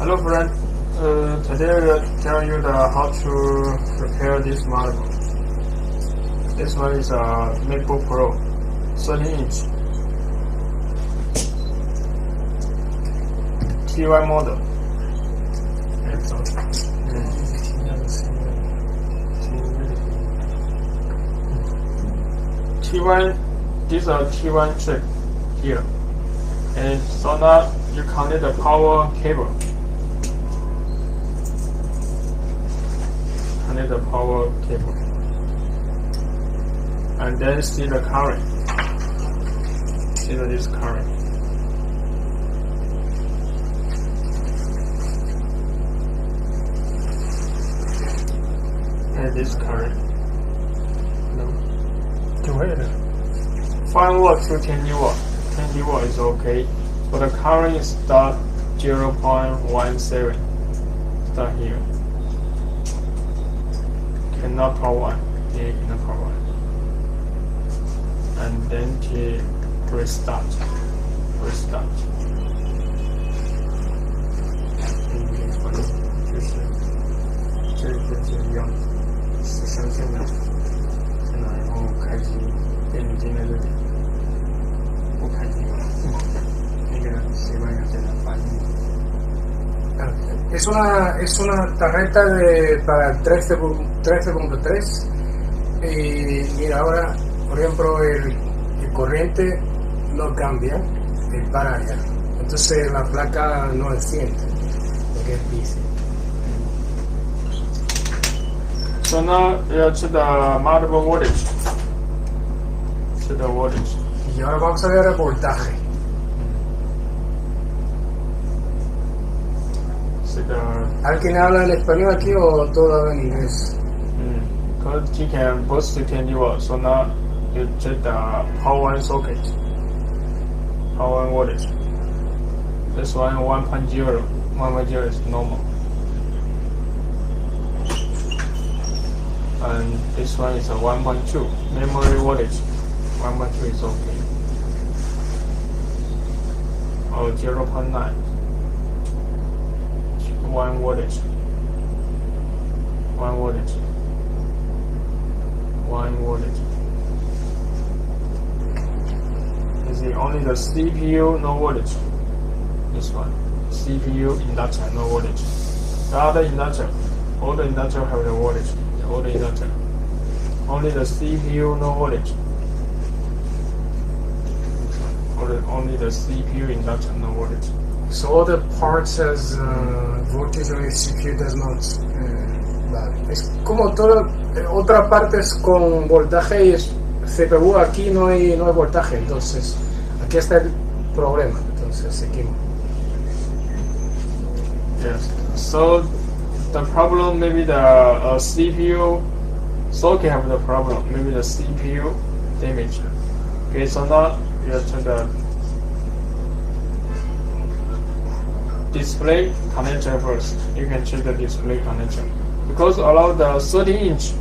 Hello friend, today I will tell you how to repair this motherboard. This one is a MacBook Pro 13-inch T1 model. T1, this is a T1 chip here, and so now you connect the power cable. Connect the power cable, and then see the current. See this current. And this current. No. 5 watt to 20 watt. 20 watt is okay, but the current is start 0.17. Start here. Cannot power on. Yeah, cannot power on. And then to restart. Restart. 就是一样，13现在，然后开机，电子进在这里，不开机，那个习惯有些人反应。Es una tarjeta para el 13.3 y mira ahora, por ejemplo, el corriente no cambia, el para ya. Entonces la placa no enciende, lo que es dice. So now you check the motherboard voltage. Check the voltage. Y ahora vamos a ver el voltaje. ¿Alguien habla en español aquí o todo en inglés? Because you can boost to 20 watts, so now you check the power one socket. Power one voltage. This one 1.0. 1.0 is normal. And this one is a 1.2 memory voltage. 1.2 is okay. Or 0.9. 1 voltage. 1 voltage. 1 voltage. You see, only the CPU no voltage. This one. CPU inductor no voltage. The other inductor, all the inductor have the voltage. All the inductor. Only the CPU no voltage. Only the CPU inductor no voltage. So all the parts has voltage and the CPU does not. Vale. Es como todo otras partes con voltaje y CPU aquí no hay voltaje, entonces aquí está el problema. Entonces seguimos. Yes. So the problem maybe the CPU socket have the problem. Maybe the CPU damage. Okay, so now you have to the display connector first. You can check the display connector because allow the 30-inch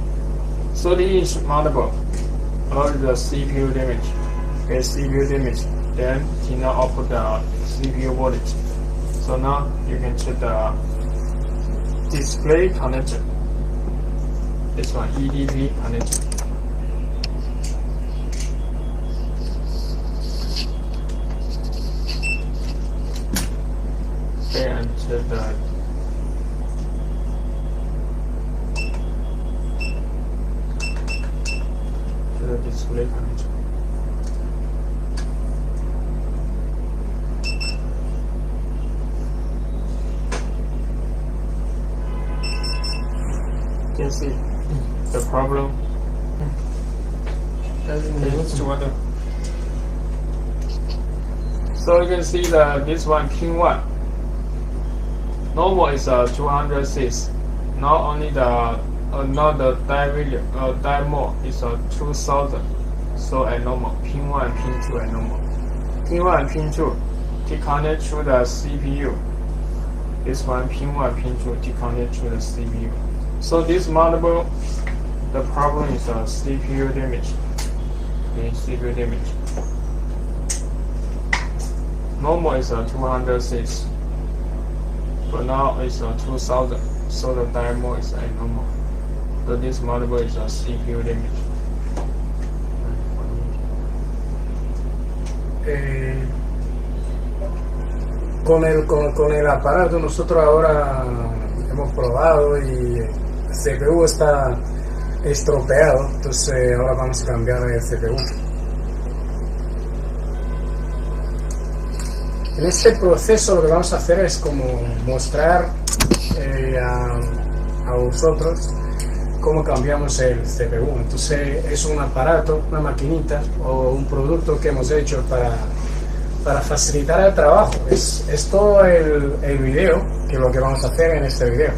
motherboard allow the CPU damage. Okay, CPU damage. Then cannot output the CPU voltage. So now you can check the display connector. This one EDP connector. Okay, and check the display connector. You can see the problem. So you can see this one pin 1. Normal is 206. Not only the not the die value die mode is 2000. So at normal pin 1 and pin 2 at normal. Pin 1 and pin 2 to connect to the CPU. This one pin 1 pin 2 to connect to the CPU. So this motherboard, the problem is CPU damage. Okay, CPU damage. Normal is 206. but now it's a 2000, so the diamond is abnormal. So this motherboard is a CPU damage. Con el aparato nosotros ahora hemos probado y el CPU está estropeado, entonces ahora vamos a cambiar el CPU. En este proceso lo que vamos a hacer es como mostrar a vosotros cómo cambiamos el CPU. Entonces es un aparato, una maquinita o un producto que hemos hecho para facilitar el trabajo. Es todo el video, que es lo que vamos a hacer en este video.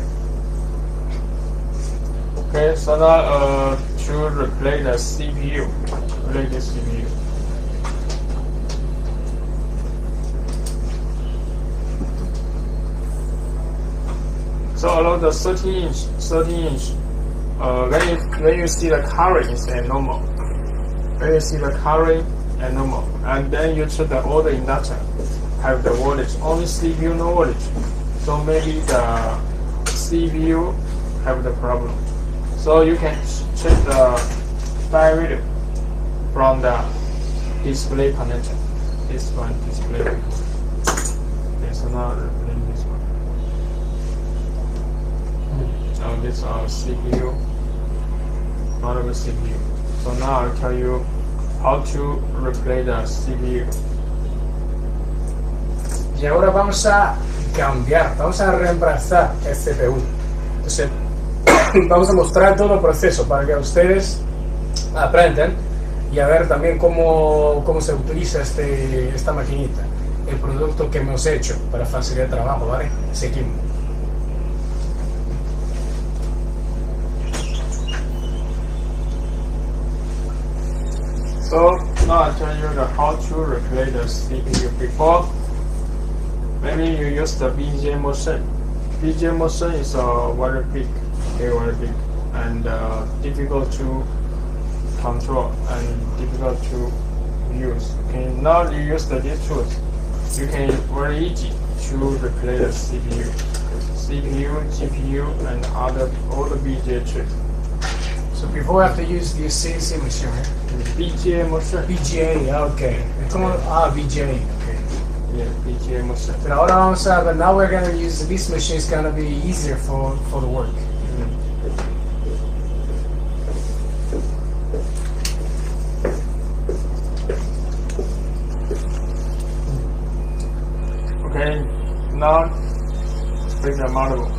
Okay, so now to replace the CPU, replace the CPU. So along the 13 inch, when you see the coloring is normal. When you see the coloring normal, and then you check the other inductor have the voltage. Only CPU no voltage. So maybe the CPU have the problem. So you can check the file reader from the display connector. This one display connector. There's another this one. Now this is our CPU, motherboard CPU. So now I'll tell you how to replace the CPU. Y ahora vamos a cambiar, vamos a reemplazar el CPU. Entonces vamos a mostrar todo el proceso para que ustedes aprendan y a ver también cómo se utiliza esta maquinita, el producto que hemos hecho para facilitar el trabajo, ¿vale? Seguimos. So now I'll tell you how to replace the CPU. Before, maybe you use the BGA motion. BGA motion is very big, very big, and difficult to control and difficult to use. Okay, now you use these tools. You can very easy to replace the CPU, GPU, and all the BGA chips. So before I have to use the CNC machine, right? BGA motion. BGA, okay. Es como, BGA, okay. Yeah, BGA motion. Pero ahora vamos a, but now we're going to use this machine. It's going to be easier for the work. Okay, now bring the motherboard.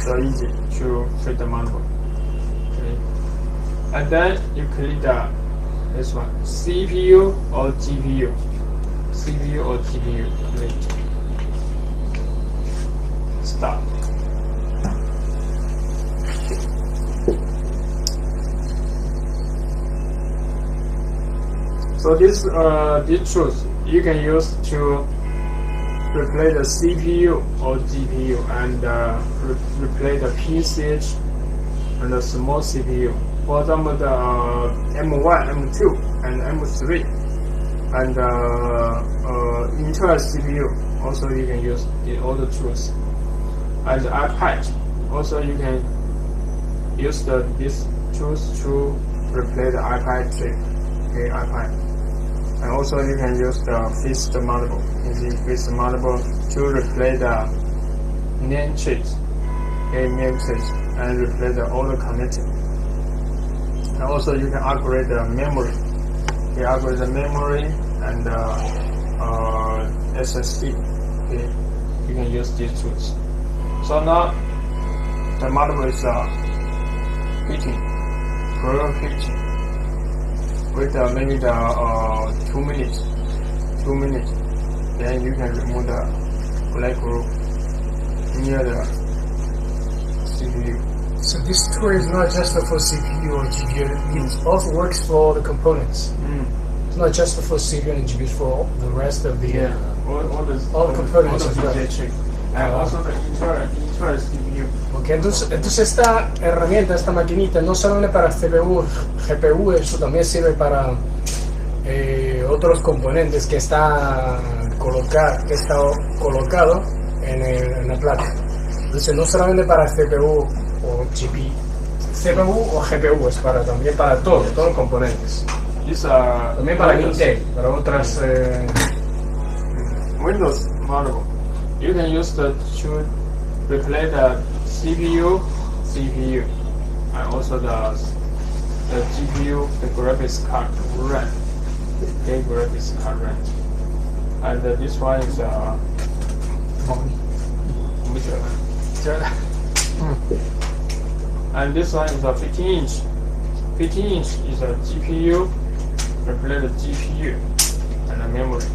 So easy to fit the motherboard. Okay. And then you click this one, CPU or GPU. CPU or GPU. Click. Start. So this tools you can use to replace the CPU or GPU and replace the PCH and the small CPU. For example, the M1, M2, and M3, and Intel CPU. Also, you can use all the tools. And the iPad. Also, you can use these tools to replace the iPad chip. Okay, iPad. And also you can use the fixed motherboard. You see fixed motherboard to replace the name chips, name chips, and replace all the connecting. And also you can upgrade the memory. You upgrade the memory and SSD. Okay, you can use these tools. So now the motherboard is heating, heating. With maybe the 2 minutes, then you can remove the black group near the CPU. So this tool is not just for CPU or GPU. It also works for the components. It's not just for CPU and GPU, for the rest of the all the components as well. And also the Intel CPU. Okay, entonces esta herramienta, esta maquinita, no solamente para CPU, GPU, eso también sirve para otros componentes que está colocado en la placa. Entonces no solamente para CPU o CPU o GPU, es también para todos los componentes. También para Intel, para otras Windows model. You can use to replace the CPU, and also the GPU, the graphics card RAM, the graphics card RAM. And this one is and this one is a 15-inch. 15-inch is a GPU, replace the GPU and the memory.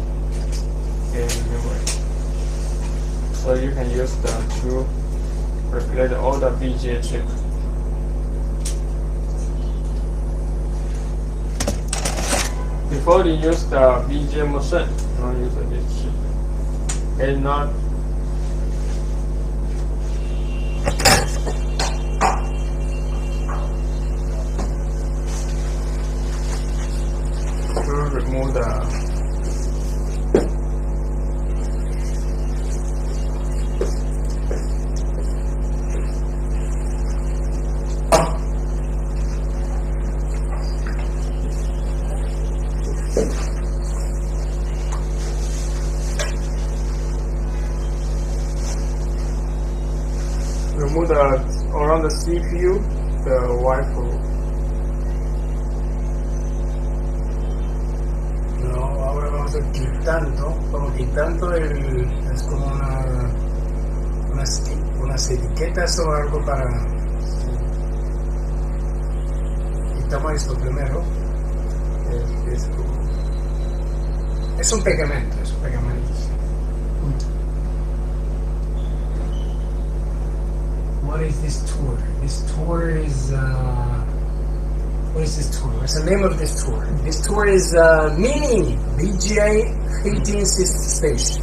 So you can use them to replace all the VGA chip. Before you use the VGA machine, don't use this chip. It's not to remove the around the CPU, the Wi-Fi. No, ahora vamos a ir quitando es como unas etiquetas o algo para quitamos esto primero. Es un pegamento. What is this tour? This tour is what is this tour? What's the name of this tour? This tour is mini VGA heating station.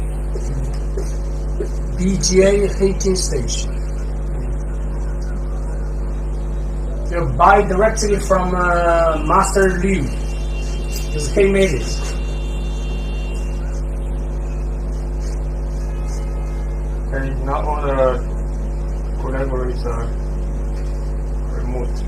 VGA heating station. You buy directly from Master Liu. Because he made it. And not all the collaborators are remote.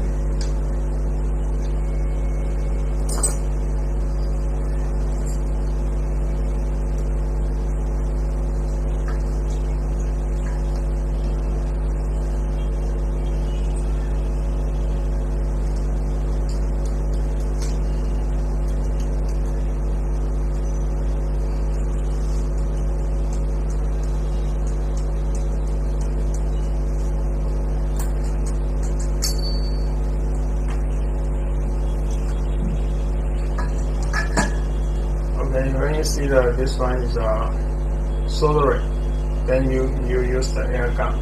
When you see this one is soldering, then you use the air gun.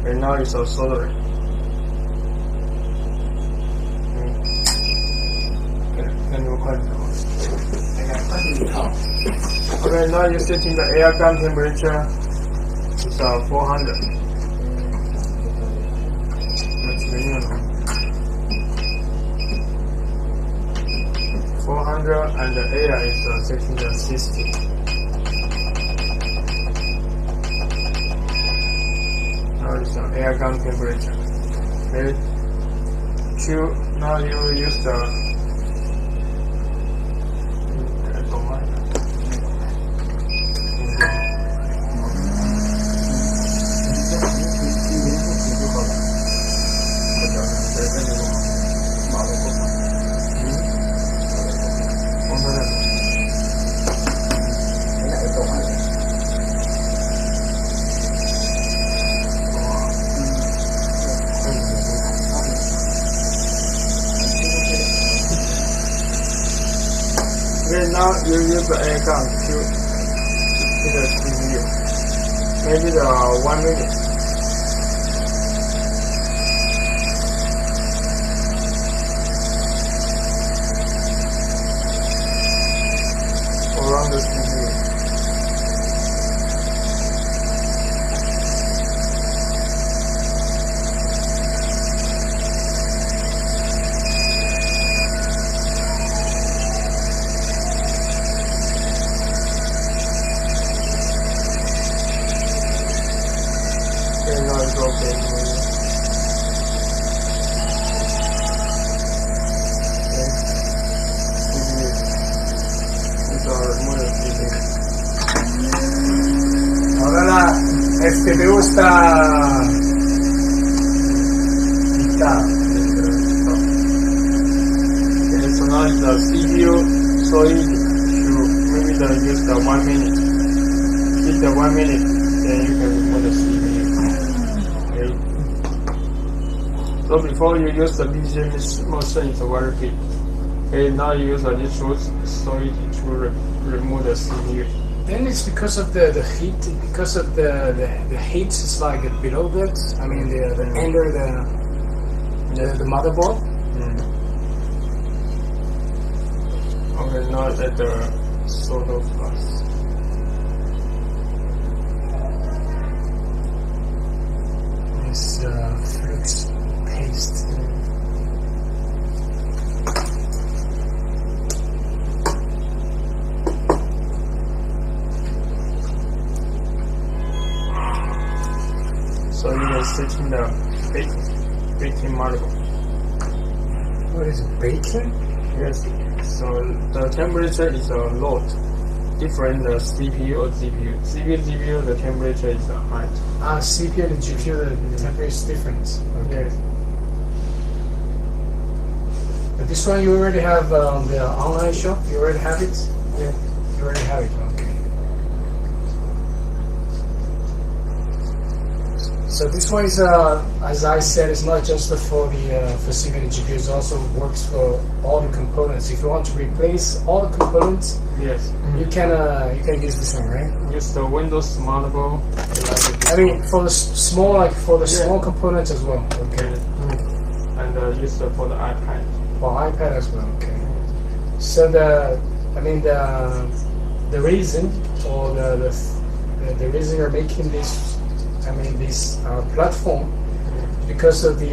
Right now it's a soldering. Okay, now you're setting the air gun temperature. It's 400. That's minimum. 400 and the air is 660. Now it's air gun temperature. Okay. Now you use the Okay, now you use the air gun to hit the CPU. Maybe 1 minute. el CPU está listado. Okay, so now the CPU so easy to maybe use the 1 minute. Hit the 1 minute, then you can remove the CPU. Okay. So before you use the BGM motion is very quick. Okay, now you use this tool so easy to remove the CPU. Then it's because of the heat, because of the heat is like below that. I mean the under the motherboard. Okay, now at the solder plus. This fruit paste. So you can set in the baking motherboard. What is it, bacon? Yes. So the temperature is a lot different the CPU or GPU. CPU, the temperature is high. CPU and GPU, the temperature is different. Okay. Yes. But this one you already have on the online shop? You already have it? Yeah. You already have it, okay. So this one is, as I said, it's not just for the for CPU and GPU. It also works for all the components. If you want to replace all the components, Yes. you can use this one, right? Use the Windows motherboard. I mean, for the small components as well. Okay. And use for the iPad. For iPad as well. Okay. So the reason or the reason you're making this. This platform, because of the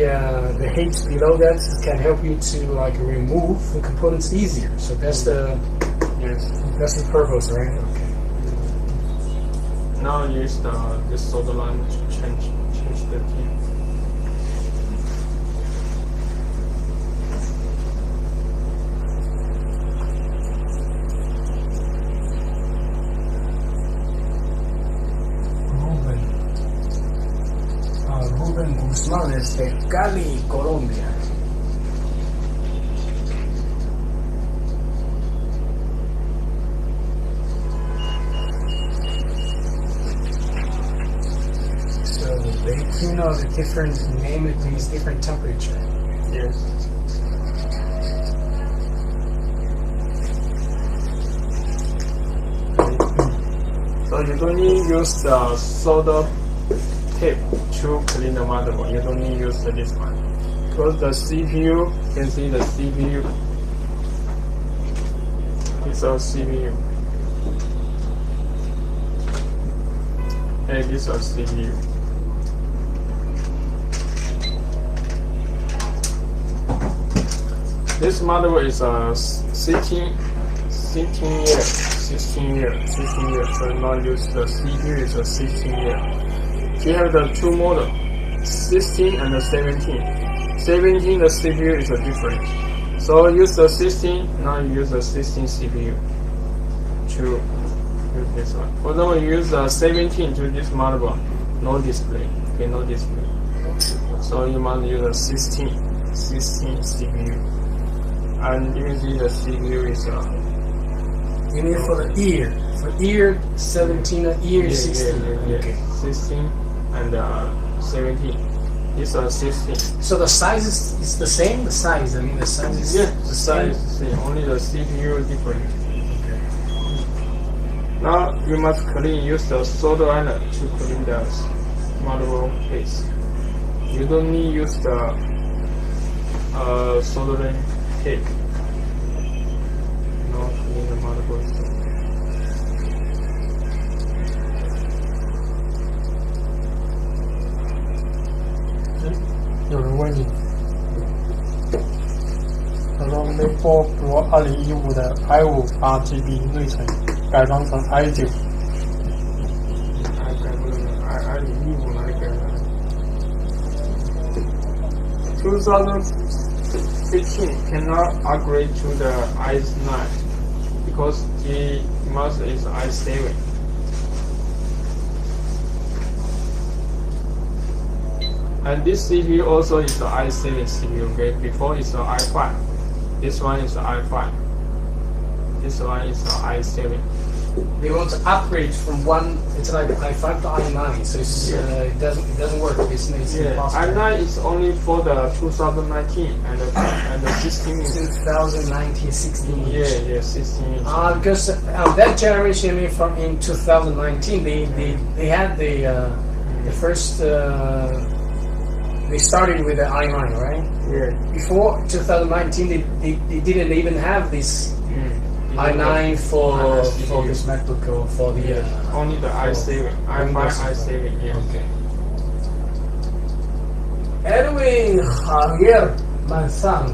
heat below that, it can help you to remove the components easier. So that's the purpose, right? Okay. Now use this solder line to change the key. Rubén Guzmán desde Cali, Colombia. So the baking or the different name it means different temperature. Yes. So you don't need to use the solder tape to clean the motherboard. You don't need to use this one. Because the CPU, you can see the CPU. It's a CPU. And this is a CPU. This motherboard is a 16 years. So now use the CPU is a 16 year. We have the two models, 16 and the 17. 17 the CPU is different. So use the 16, now you use the 16 CPU to use this one. For example, you use the 17 to this motherboard, no display. Okay, no display. So you must use the 16 CPU. And you can see the CPU is you need for the ear. For ear 17 or ear 16. Okay. 16 and 17. It's a 16. So the size is the same? The size is the size is the same. Only the CPU is different. Okay. Now you must use the solder iron to clean the motherboard case. You don't need to use the soldering tape. Not clean the motherboard. 有人问你，他说 MacBook Pro 2015的 i5 8GB 内存改装成 i9。2015哪里改的？2015 cannot upgrade to the i9 because the mouse is i7. And this CPU also is the i7 CPU. Okay, before it's the i5. This one is the i5. This one is the i7. They want to upgrade from one. It's like i5 to i9, so it's, it doesn't work. It's impossible. i9 is only for the 2019 and the 16 inch. 2019, 16 inch. Yeah, 16 inch. Because that generation, in 2019, they had the first. They started with the i9, right? Yeah. Before 2019, they didn't even have this i9 for this MacBook Pro for the only the i7, i5, i7. Yeah. Okay. Edwin Javier Manzano.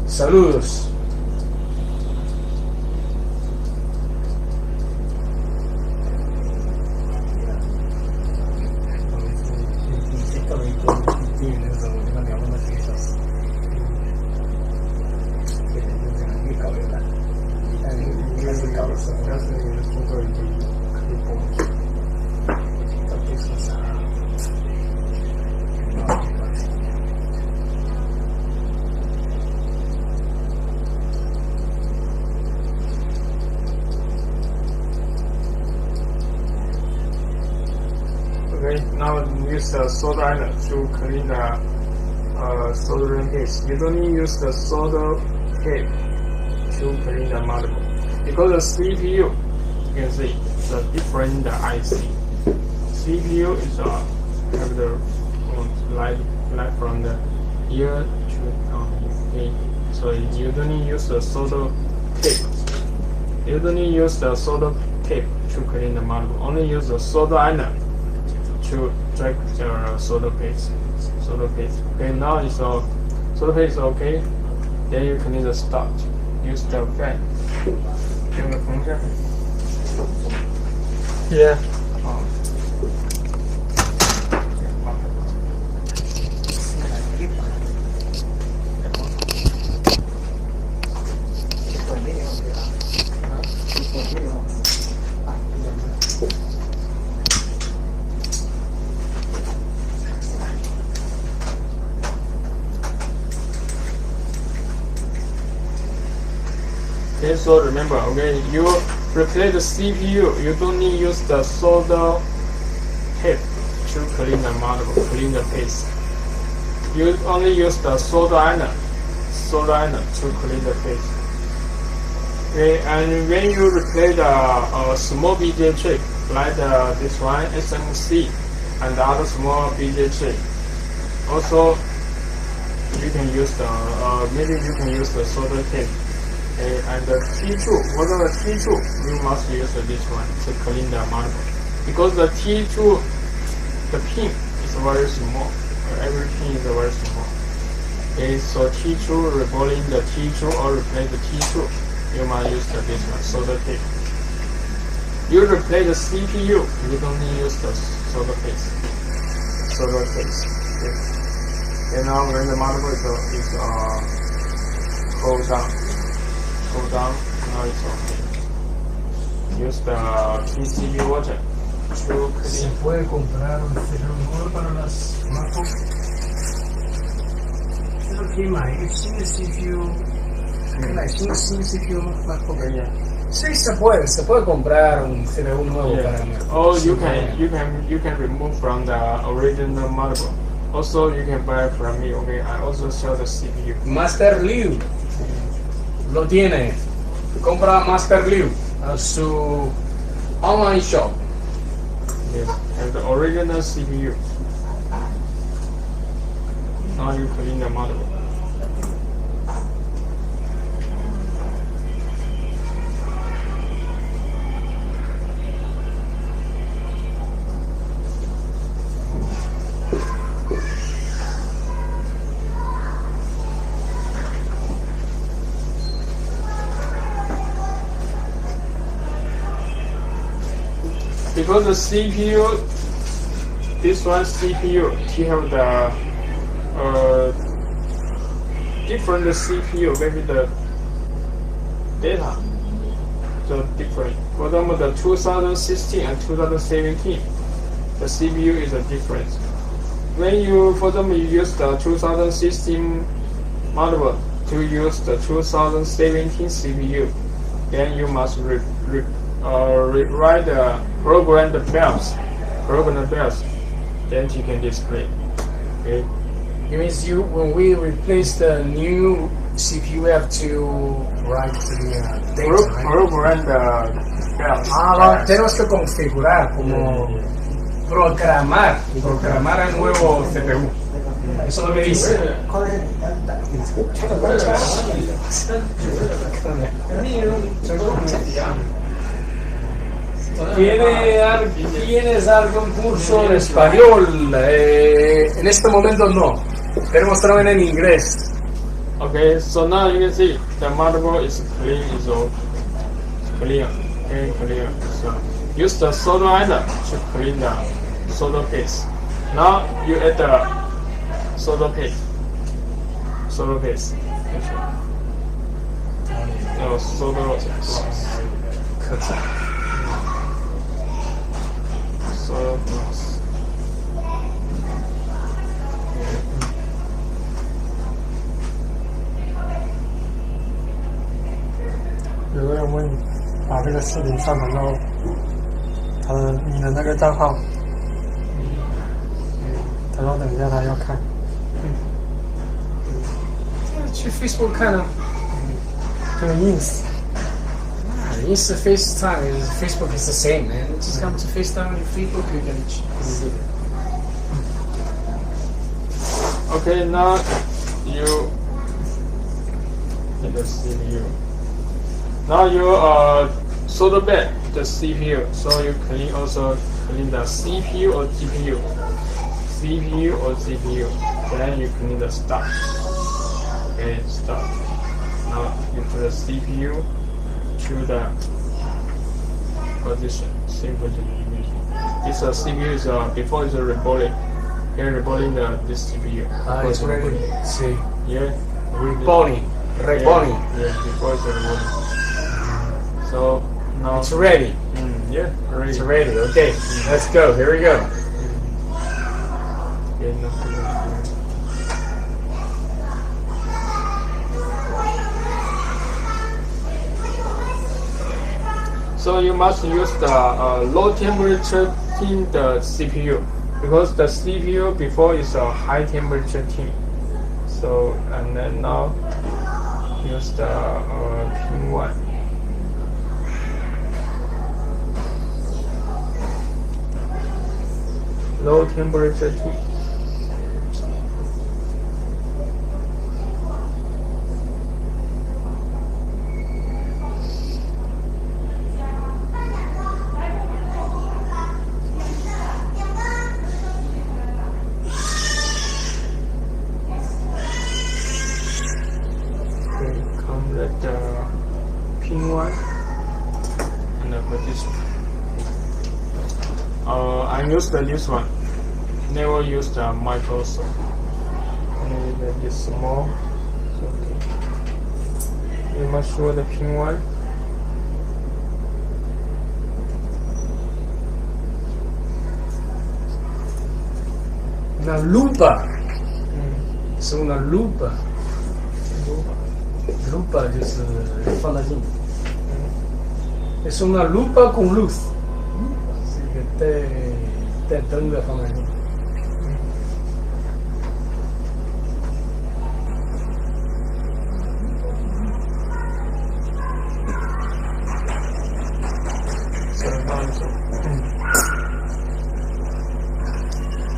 Saludos. Okay, now use the solder iron to clean the soldering case. You don't need use the solder tape to clean the motherboard because the CPU, you can see, it's different in the IC. CPU is have the light from the ear to okay. So you don't need use the solder tape. You don't need use the solder tape to clean the motherboard. Only use the solder iron to drag the solder paste. Okay, now it's solder paste is okay. Then you can either start. Use the fan. Use the function. Yeah. Okay, so remember, okay, you replace the CPU, you don't need use the solder tape to clean the motherboard, clean the paste. You only use the solder iron to clean the paste. Okay, and when you replace the small BJ chip, like this one, SMC, and the other small BJ chip, also you can use the maybe you can use the solder tape. And the T2, whatever T2, you must use this one to clean the motherboard. Because the T2, the pin is very small. Every pin is very small. Okay, so T2, rebolting the T2 or replace the T2, you must use this one, solder tape. You replace the CPU, you don't need use the solder paste. Okay. And now when the motherboard is closed down. Go down, now it's okay. Use the PCB water to ¿Se clean. puede comprar un cerrador para las MacBook? Creo que买一个新的 CPU，买新 CPU MacBook。Sí, se puede comprar un CPU nuevo para MacBook. Or you can remove from the original motherboard. Also, you can buy from me. Okay, I also sell the CPU. Master Liu lo tiene. Compra Master Liu a su online shop. Yes, and the original CPU. Now you clean the motherboard. Because the CPU, this one CPU, he have the different CPU, maybe the data, the different. For example, the 2016 and 2017, the CPU is a difference. when you, for example, you use the 2016 motherboard to use the 2017 CPU, then you must rewrite the program the BIOS, then you can display. Okay. It means when we replace the new CPU, we have to write the data, right? Program the BIOS. Tenemos que configurar, como programar el nuevo CPU. Eso es lo que dice. ¿Tienes algún curso de español? En este momento no. Tenemos también en inglés. Okay, so now you can see the motherboard is clean, is all clear. Okay, clear. So use the solder iron to clean the solder paste. Now you add the solder paste. Solder paste. No, solder gloss. Solder gloss.有个人问你，把这个视频上传到你的那个账号，他说等一下他要看。去 Facebook 看啊。这个 ins FaceTime Facebook is the same, man. Just come to FaceTime on your Facebook, you can see it. Okay, now you hit the CPU. Now you solder back the CPU, so you clean the CPU or GPU. Then you clean the stuff. Okay, stuff. Now you put the CPU to the position. Simple to image. This CPU is before it's rebooting. Here rebooting this CPU. It's ready. See. Yeah. Rebooting. Yeah, before it's rebooting. So now It's ready. Yeah, ready. It's ready. Okay, let's go. Here we go. Okay, so you must use the low temperature tint the CPU because the CPU before is a high temperature tint. So and then now use the pin 1. Low temperature tint. Pin 1 and for this one. I use this one. Never use the Microsoft. Only this small. Okay. You must show the pin 1. Una lupa. Es una lupa. Lupa 就是放大镜。Es una lupa con luz. 是一个带灯的放大镜。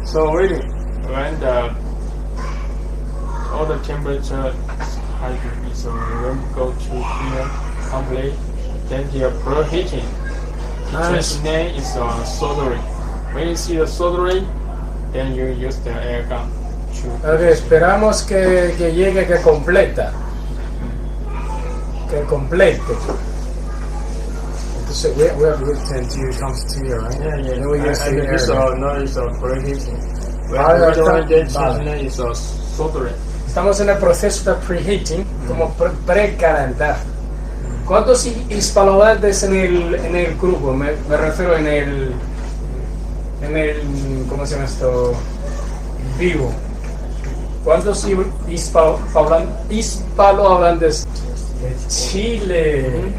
So really, when all the temperature is high degree, so when you go to here, complete, then the preheating. Nice. Name is soldering. When you see the soldering, then you use the air gun. Okay, esperamos que llegue, que completa. Que complete. So we have to wait until it comes to here, right? Yeah. Then we use the air gun. No, it's preheating. When is soldering. Estamos en el proceso de preheating, como precalentar. ¿Cuántos hispanohablantes en el grupo? Me refiero en el ¿cómo se llama esto? vivo. ¿Cuántos hispanohablantes de Chile?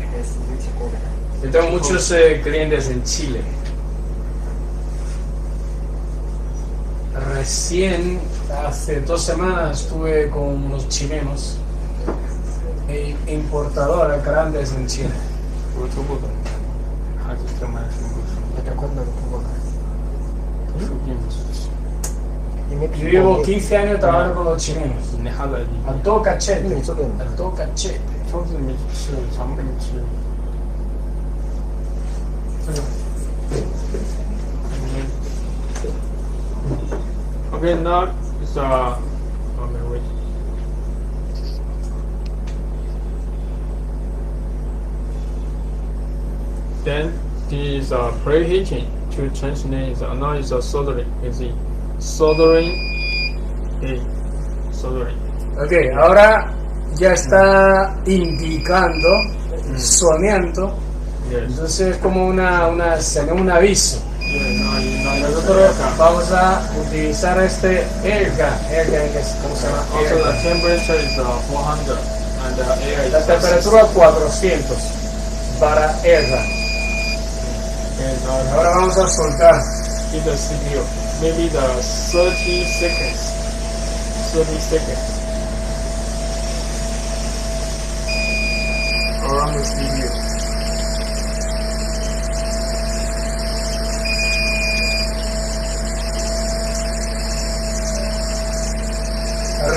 Yo tengo muchos clientes en Chile. Recién, hace 2 semanas, estuve con unos chilenos, importadores grandes en Chile. Yo llevo 15 años trabajando con los chilenos. A todo cachete. A todo cachete. Okay, now it's okay, wait. Then this is preheating to translate is now is soldering. Is it soldering? Soldering. Ok, ahora ya está indicando, soneando. Yes. Entonces es como un aviso. Nosotros vamos a utilizar este airgun, que es como se llama. Also the temperature is 400 and the air is La temperatura 400 para airgun. and Ahora vamos a soltar. in the CPU maybe the 30 seconds. 30 seconds. Around the CPU.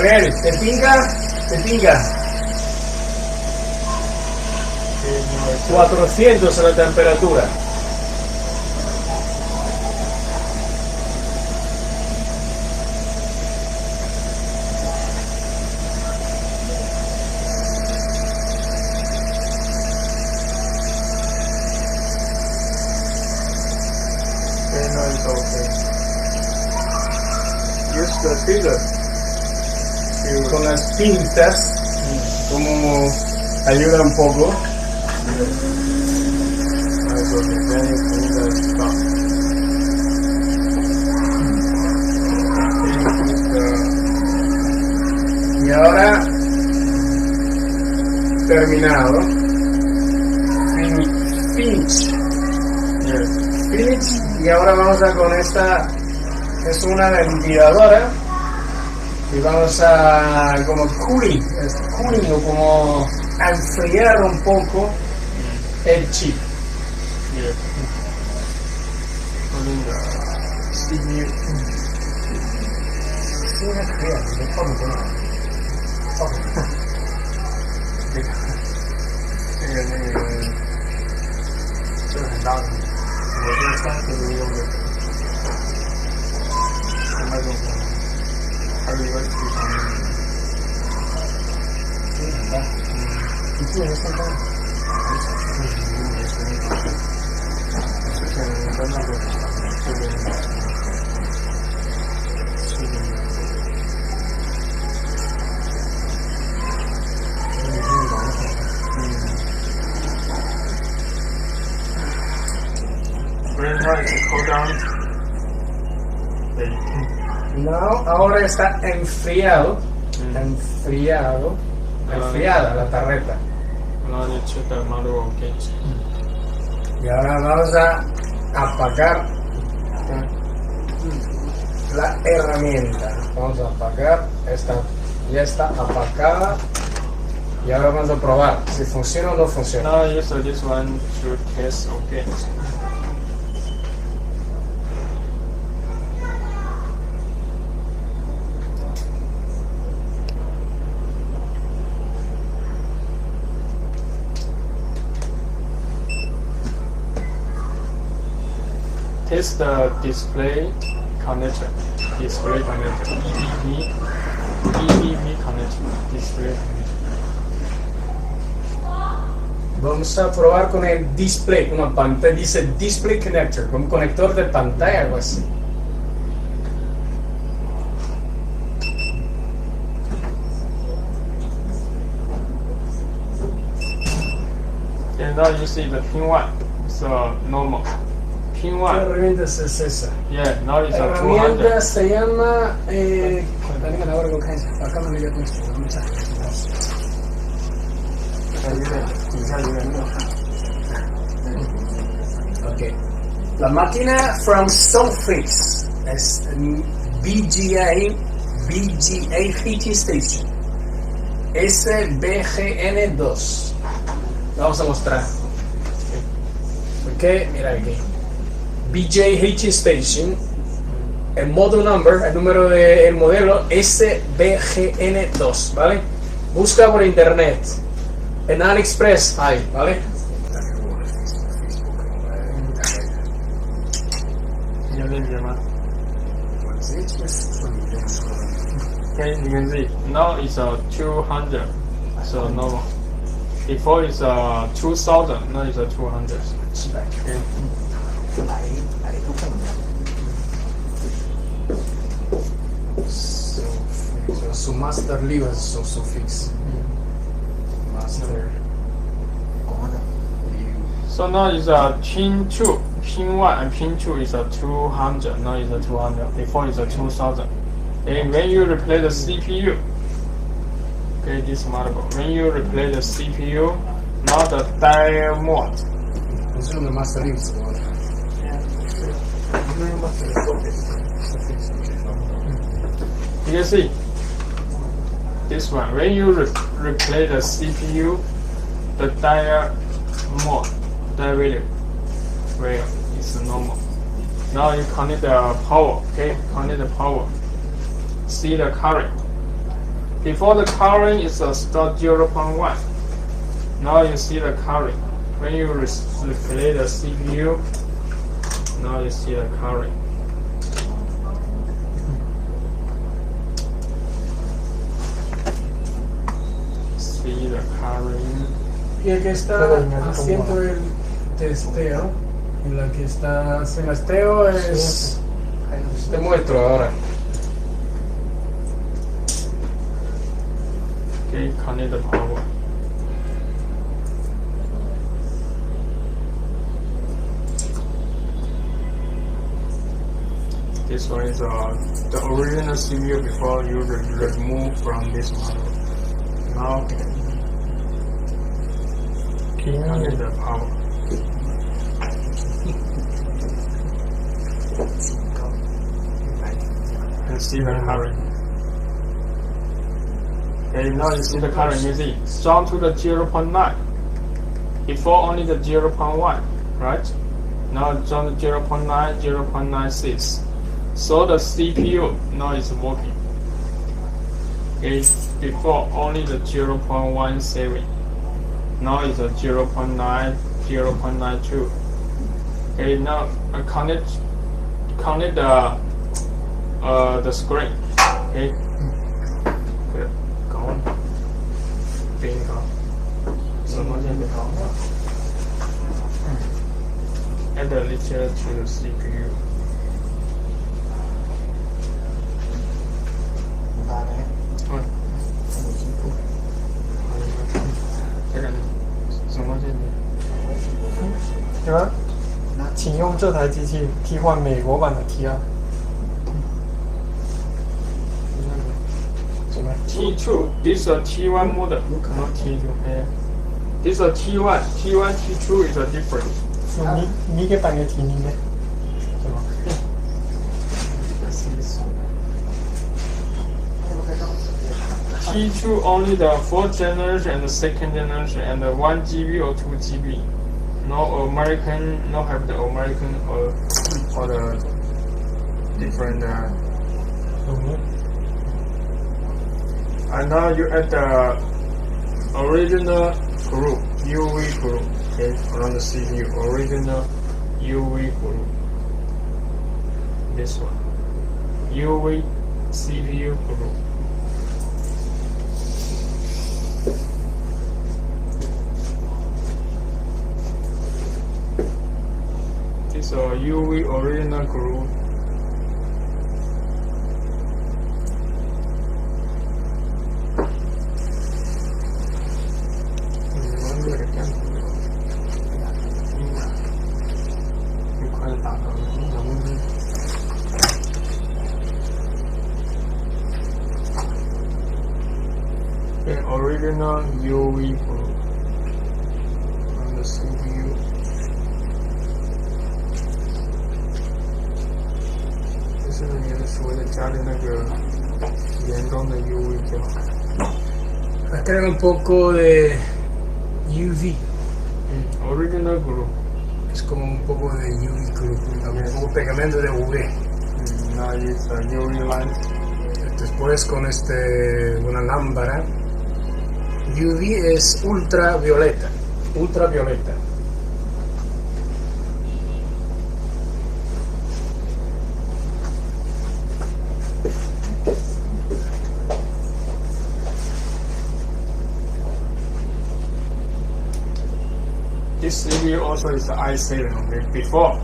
Real, te pinga. 400 la temperatura. No, it's okay. Use the trigger. Con las pinzas, como ayuda un poco. That's okay. Then you need to stop. Y ahora, terminado. Finish. Yes. Finish. Y ahora vamos a con esta, es una ventiladora. Y vamos a como cooling o como a enfriar un poco el chip. Yes. Putting the CPU. Sí, una fría, no puedo tomar. No, ahora está enfriada la tarjeta. Now you check the manual gauge. Y ahora vamos a apagar la herramienta. Vamos a apagar esta, ya está apagada. Y ahora vamos a probar si funciona o no funciona. Now use this one to test again. Test the display connector. Display connector. EBV connector. Display connector. Vamos a probar con el display, una pantalla, dice display connector, un conector de pantalla, algo así. And now you see the pin 1 is normal. pin ¿Qué 1. herramienta es esa? Yeah, now it's La a herramienta 200. se llama. Venga, ahora con Kenji. Acá me dio mucho. Ok. La máquina from Soulfix es BGA Heating Station SBGN2. Lo vamos a mostrar. Ok, mira aquí. BJ Heating Station. El model number, el número del modelo SBGN2, ¿vale? Busca por internet. En AliExpress hay, ¿vale? You can see now it's a 200, so normal. Before it's a 2000, now it's a 200. Okay. Su master lever so fix. Master. So now it's a pin 2, pin 1 and pin 2 is a 200, now it's a 200, before it's a 2000. And when you replace the CPU, okay, this motherboard, when you replace the CPU, now the die mode. Es una master lever. You can see this one, when you replace the CPU, the die mode, die value is normal. Now you connect the power, okay, connect the power. See the current. Before the current is a start 0.1. Now you see the current. When you replace the CPU, now you see the current. See the current. Y el que está haciendo el testeo, y la que está haciendo el testeo es. Te muestro ahora. Okay, connect the power. This one is the original CPU before you remove from this model. Now connect the power. And see the current. Okay, now you see the current, you see, jump to the 0.9. Before only the 0.1, right? Now jump to 0.9, 0.96. So the CPU now is working. Okay, before only the 0.17. Now it's a 0.9, 0.92. Okay, now connect the screen. Okay. Add a little to the CPU.请用这台机器替换美国版的 T2。T2, this is a T1 model, not T2. Yeah. This is a T1, T1, T2 is a different. 你给版给 T 你呢？是吗？ T2 only the 4th generation and the 2nd generation and the 1 GB or 2 GB. No American, no have the American or the different. And now you add the original group, UV group, okay, around the CPU, original UV group. This one, UV CPU group. This is a UV original group. 打的。The original UV group on the CPU. This是你们说的加的那个原装的 UV 胶。Crean un poco de UV. Original group. Es como un poco de UV glue, un poco pegamento de UV. Now it's a UV light. Después con una lámpara. UV es ultravioleta. Ultravioleta. This CPU also is the i7. Okay, before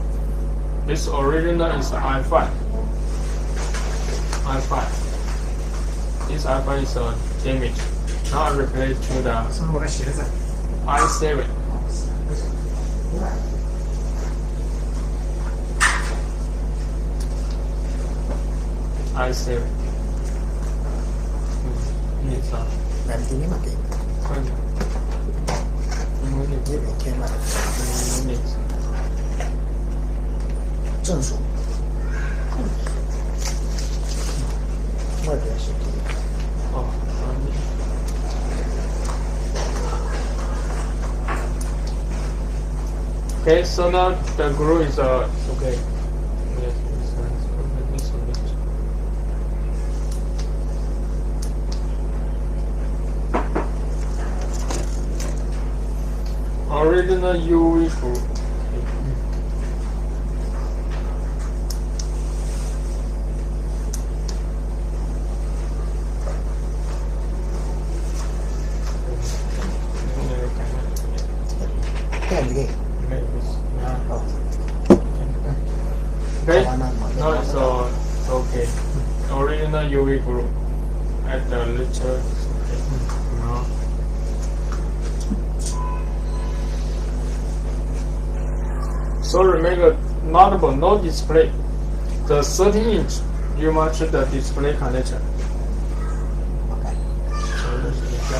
this original is the i5. This i5 is damaged. Now I replace to the i7. i7. It's a 南京に負け。日本天满。正数。外边是第一。哦。Okay, so now the glue is okay. Yes, this one. Original UV glue. Okay, now it's okay. Original UV glue at the lecture. No. So remember, notable no display. The 13-inch, you match the display connector. Okay. So this is the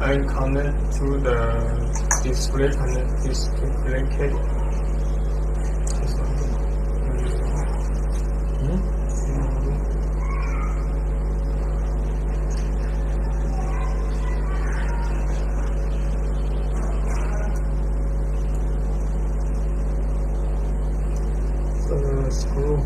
and connect to the display cable. Screw.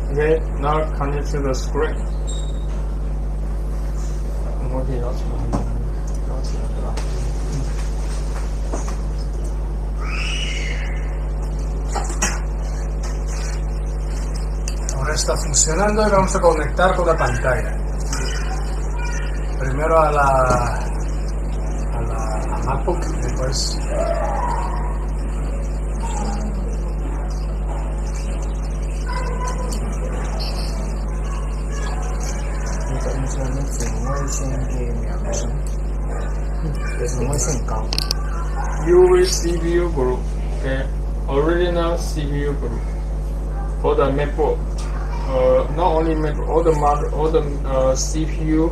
Okay, now connect to the screen. Ahora está funcionando y vamos a conectar con la pantalla. Primero a la MacBook, después UV CPU group, okay, original CPU group for the MacBook not only make all the CPU,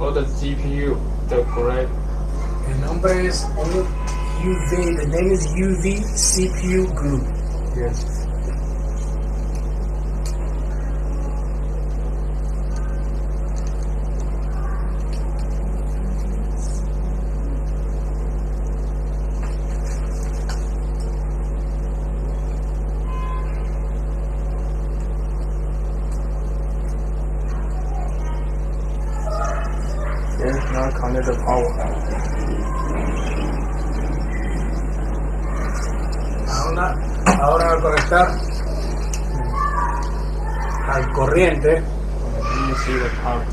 all the GPU, the correct. El nombre es UV, the name is UV CPU Group. Yes. Yes, now connect the power. Ahora al conectar al corriente, You see the power.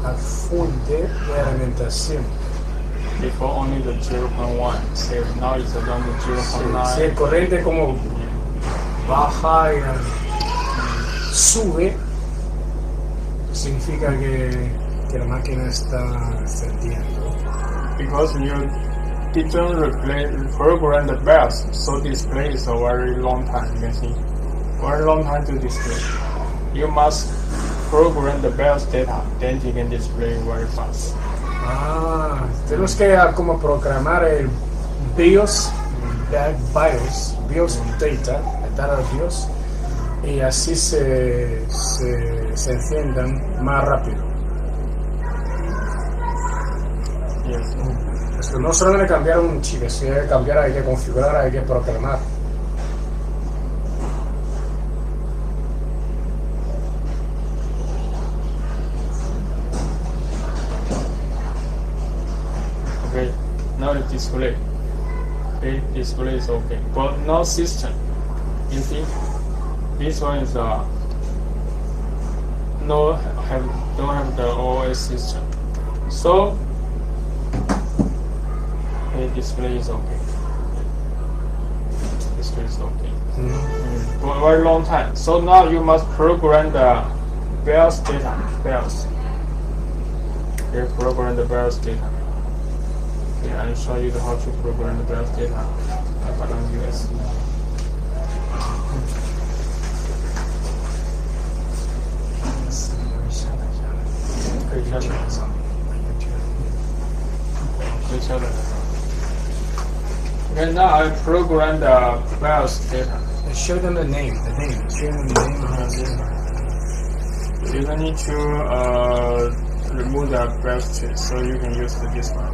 al fuente de alimentación. Before only the 0.1, so now it's around the Si 0.9. el corriente como baja y sube, significa que la máquina está encendiendo. Because you didn't program the BIOS, so display is a very long time. You can see, very long time to display. You must program the BIOS data, then you can display very fast. Tenemos que como programar el BIOS data, el data BIOS, y así se enciendan más rápido. Yes. Esto no solo hay que cambiar un chip, si hay que cambiar, hay que configurar, hay que programar. Okay, now the display. Okay, display is okay, but no system. You see, this one is don't have the OS system. So the display is okay. Display is okay. For a very long time. So now you must program the BIOS data. BIOS. Okay, program the BIOS data. Okay, I'll show you how to program the BIOS data. On USB. Okay, now I program the BIOS data. Show them the name. Show them the name of the You don't need to remove the BIOS chip, so you can use this one.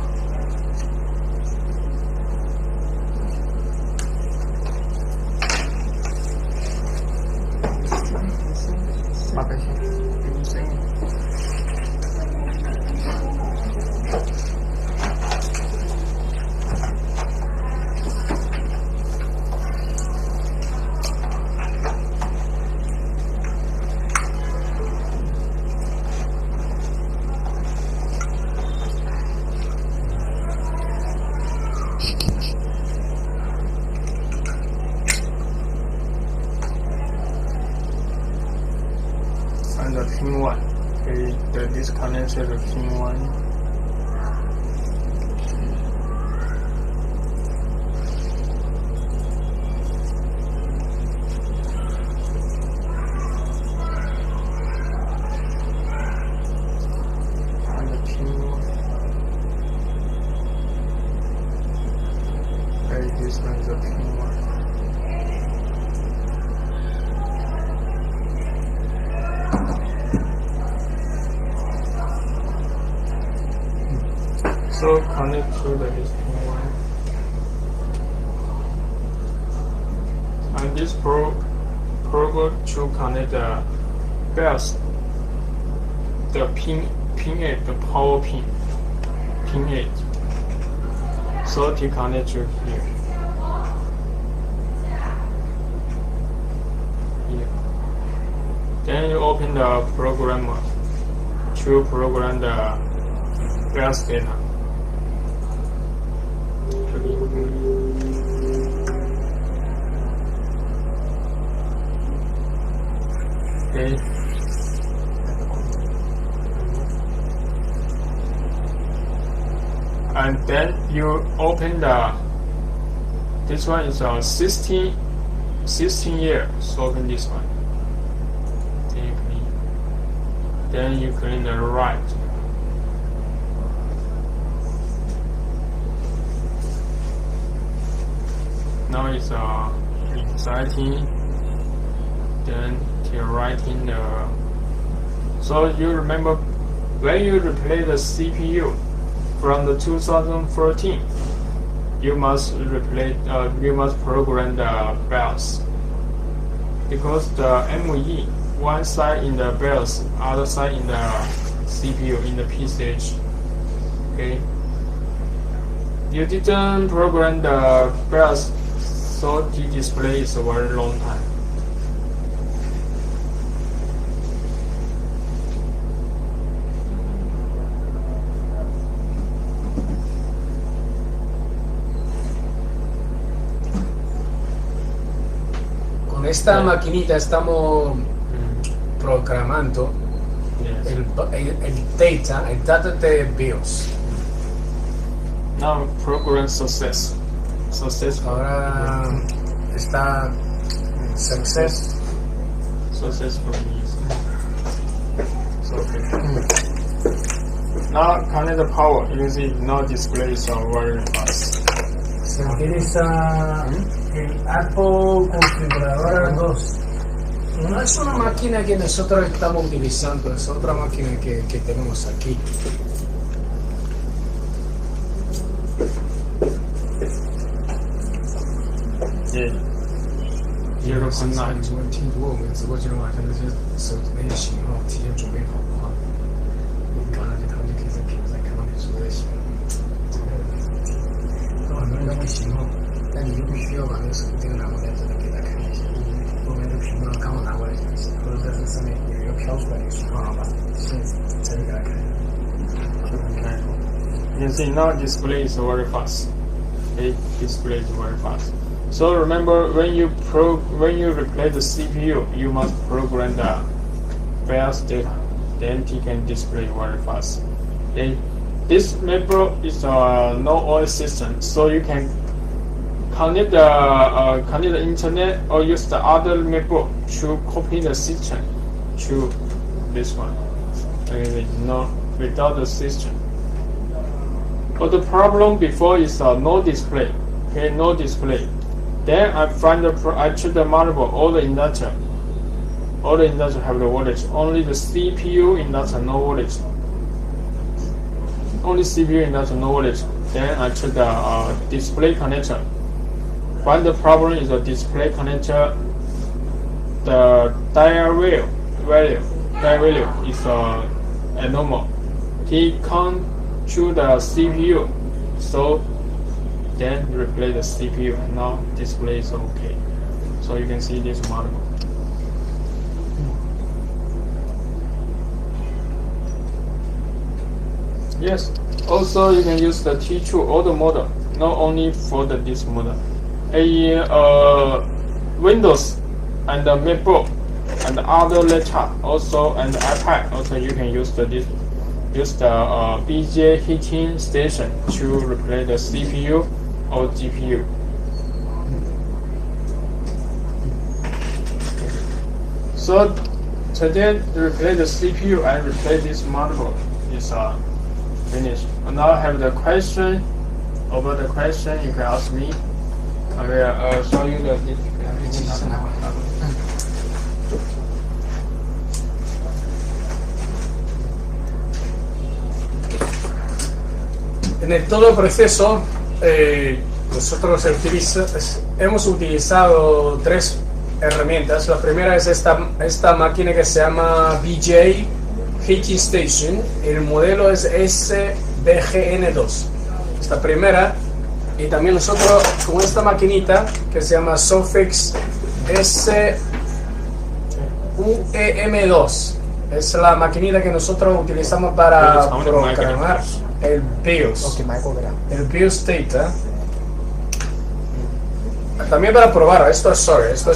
And the pin 1. Okay, the disconnected the pin 1. And the pin 1. Okay, this one is the pin 1. So connect to the pin 1. And this program to connect the BIOS, the pin 8, the power pin 8. So to connect to here. Then you open the programmer to program the BIOS data. Okay. And then you open this one is 16 year, so open this one. then you click the right. Now it's exciting, then to writing the. So you remember when you replace the CPU from the 2013, you must program the BIOS, because the ME one side in the BIOS, other side in the CPU in the PCH. Okay. You didn't program the BIOS, so the display is a very long time. Con esta maquinita estamos programando Yes. el data de BIOS. Now program successful. Ahora está successful. Successful means now connect the power. You see now display is very fast. Se utiliza el Apple configuradora 2. No es una máquina que nosotros estamos utilizando, es otra máquina que tenemos aquí. Yeah. 0.9. 如果听读我们直播间晚上那些手机那些型号提前准备好的话，晚上他们就可以在屏幕上看到你所有的型号。很多人都会型号，但你就必须要把那个手机拿过来，真的给他看一下。后面的屏幕刚好拿过来就行，或者在这上面有一个飘出来的型号，把线直接给他看。You can see now display is very fast. Okay, display is very fast. So remember when you replace the CPU, you must program the BIOS data. Then it can display very fast. Okay, this MacBook is a no OS system, so you can connect the internet or use the other MacBook to copy the system to this one. Okay, without the system. But the problem before is no display. Okay, no display. Then I check the motherboard, all the inductor have the voltage. Only the CPU inductor no voltage. Only CPU inductor no voltage. Then I check the display connector. Find the problem is the display connector. The dial value is abnormal. He can't choose the CPU, so then replace the CPU. Now display is okay. So you can see this model. Yes. Also you can use the T2 auto model, not only for this model. Windows and the MacBook and other laptop also and iPad also you can use the BJ heating station to replace the CPU or GPU. So today replace the CPU and replace this motherboard is finished. And now I have the question. Over the question you can ask me. I will show you the En todo el proceso, nosotros hemos utilizado tres herramientas. La primera es esta máquina que se llama BJ Heating Station. El modelo es SBGN2. Esta primera. Y también nosotros con esta maquinita que se llama Sofix SUEM2. Es la maquinita que nosotros utilizamos para programar el BIOS. El BIOS data. También para probar, esto es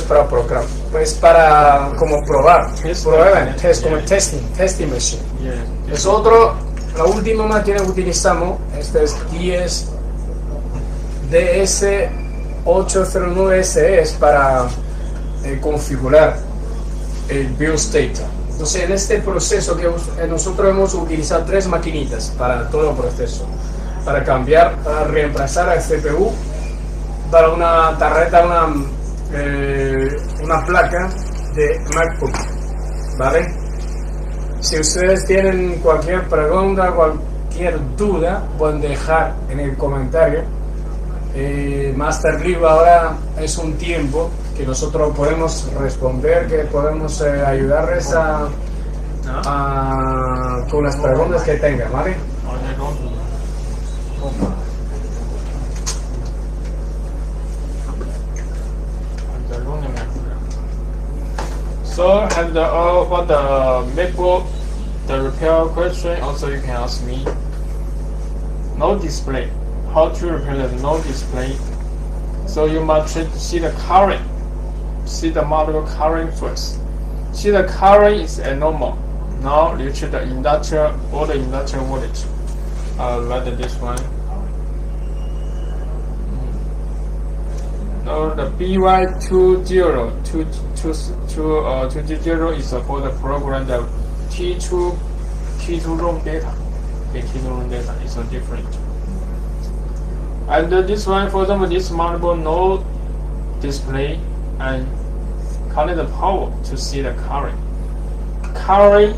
para programar, es para como probar, como testing machine. Es la última máquina que utilizamos, esta es DS809SE, es para configurar el BIOS data. Entonces, en este proceso que nosotros hemos utilizado 3 maquinitas para todo el proceso, para cambiar, para reemplazar al CPU para una tarjeta, una placa de MacBook, ¿vale? Si ustedes tienen cualquier pregunta, cualquier duda, pueden dejar en el comentario. Más arriba ahora es un tiempo que nosotros podemos responder, que podemos ayudarles con las preguntas que tengan, ¿vale? So, and about the MacBook, the repair question also you can ask me. No display. How to repair the no display? So you must see the current. See the model current first. See the current is abnormal. Now you check the inductor or the inductor voltage. Like this one. Now the BY20220 is for the program the T2 room data. Okay, T2 room data is different. And this one, for example, this motherboard no display and connect the power to see the current. Current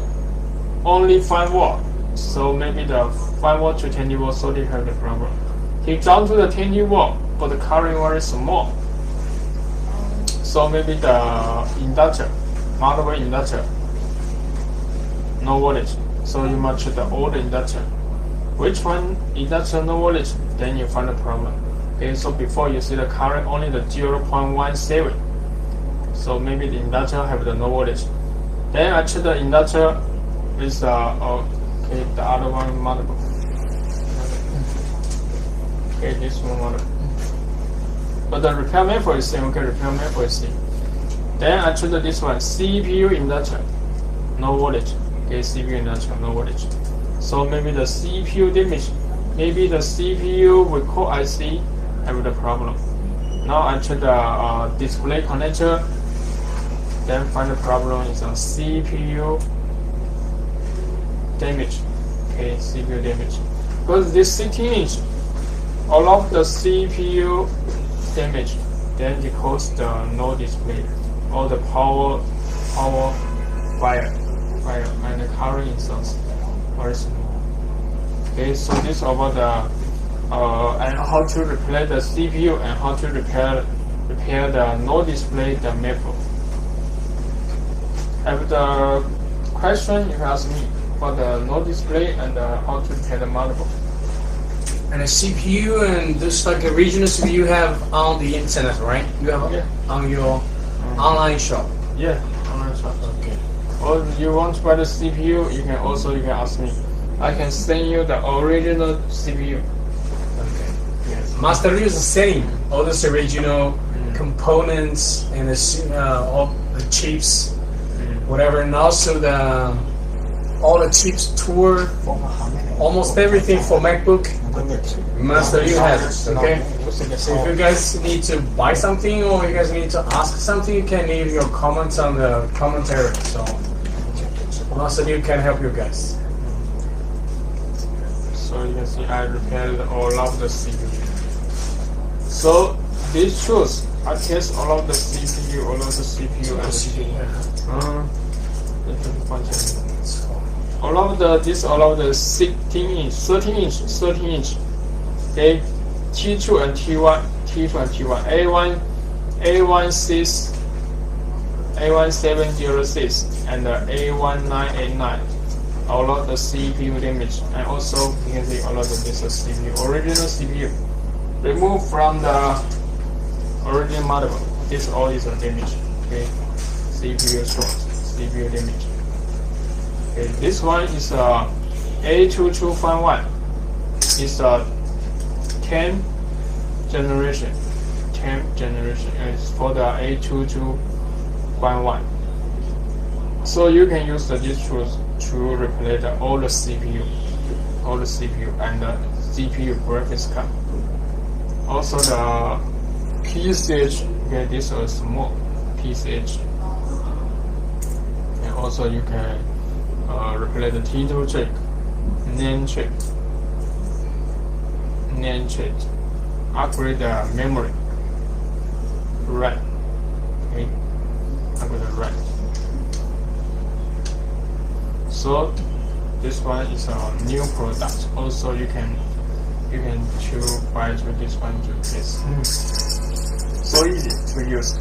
only 5 watt, so maybe the 5 watt to 20 watt, so they have the problem. He jumped to the 20 watt, but the current very small. So maybe the inductor, motherboard inductor, no voltage. So you must check the old inductor. Which one inductor no voltage? Then you find the problem. Okay, so before you see the current only the 0.17. So maybe the inductor have the no voltage. Then I check the inductor with the other one motherboard. Okay, this one motherboard. But the repair method is same. Okay, repair method is same. Then I check this one CPU inductor, no voltage. Okay, CPU inductor, no voltage. So maybe the CPU damage. Maybe the CPU record IC have the problem. Now I check the display connector. Then find the problem is on CPU damage. Okay, CPU damage. Because this 16-inch, all of the CPU damage, then it cause the no display, all the power fire, and the current is very small. Okay, so this about the and how to replace the CPU and how to repair the no display the MacBook. Have the question you can ask me for the no display and how to repair the motherboard. And a CPU and this like a regional CPU you have on the internet, right? You have on your online shop. Yeah, online shop. Okay. Or you want to buy the CPU, you can ask me. I can send you the original CPU. Okay. Yes. Master is selling all these original components and all the chips, whatever, and also all the chips tour, almost everything for MacBook. Master you has it, okay? So if you guys need to buy something or you guys need to ask something, you can leave your comments on the commentary. So Master you can help you guys. So you can see I repaired all of the CPU. So these tools, I test all of the CPU, and all of the 16-inch, 13-inch. Okay, T2 and T1, A1706 and A1989. All of the CPU damage, and also you can see all of this CPU, original CPU, removed from the original motherboard. This all is a damage. Okay, CPU short, CPU damage. Okay, this one is A2251. It's a 10th generation, and it's for the A2251. So you can use these tools to replace all the CPU and the CPU graphics card. Also the PCH, okay, this is small PCH, and also you can replace the T2 chip, NAND chip, upgrade the memory, RAM, okay, upgrade the RAM. So this one is a new product. Also you can choose buy this one to test. So easy to use.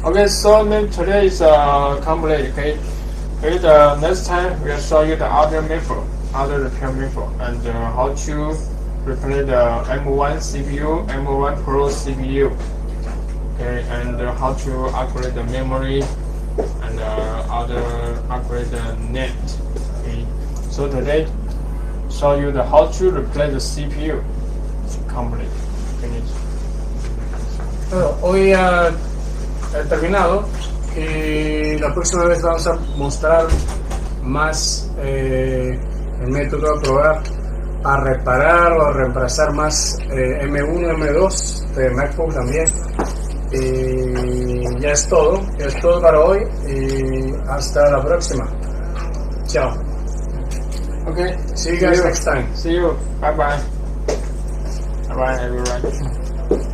Okay, so today is complete. Okay, the next time we'll show you the other repair method, and how to replace the M1 CPU, M1 Pro CPU. Okay, and how to upgrade the memory and upgrade the NAND. Okay, so today show you the how to replace the CPU. Complete. Finish. Bueno, hoy ha terminado y la próxima vez vamos a mostrar más el método de probar a reparar o a reemplazar más M1, M2 de MacBook también. Ya es todo para hoy y hasta la próxima. Chao. Okay, See you guys next time. See you. Bye bye. Bye bye everyone.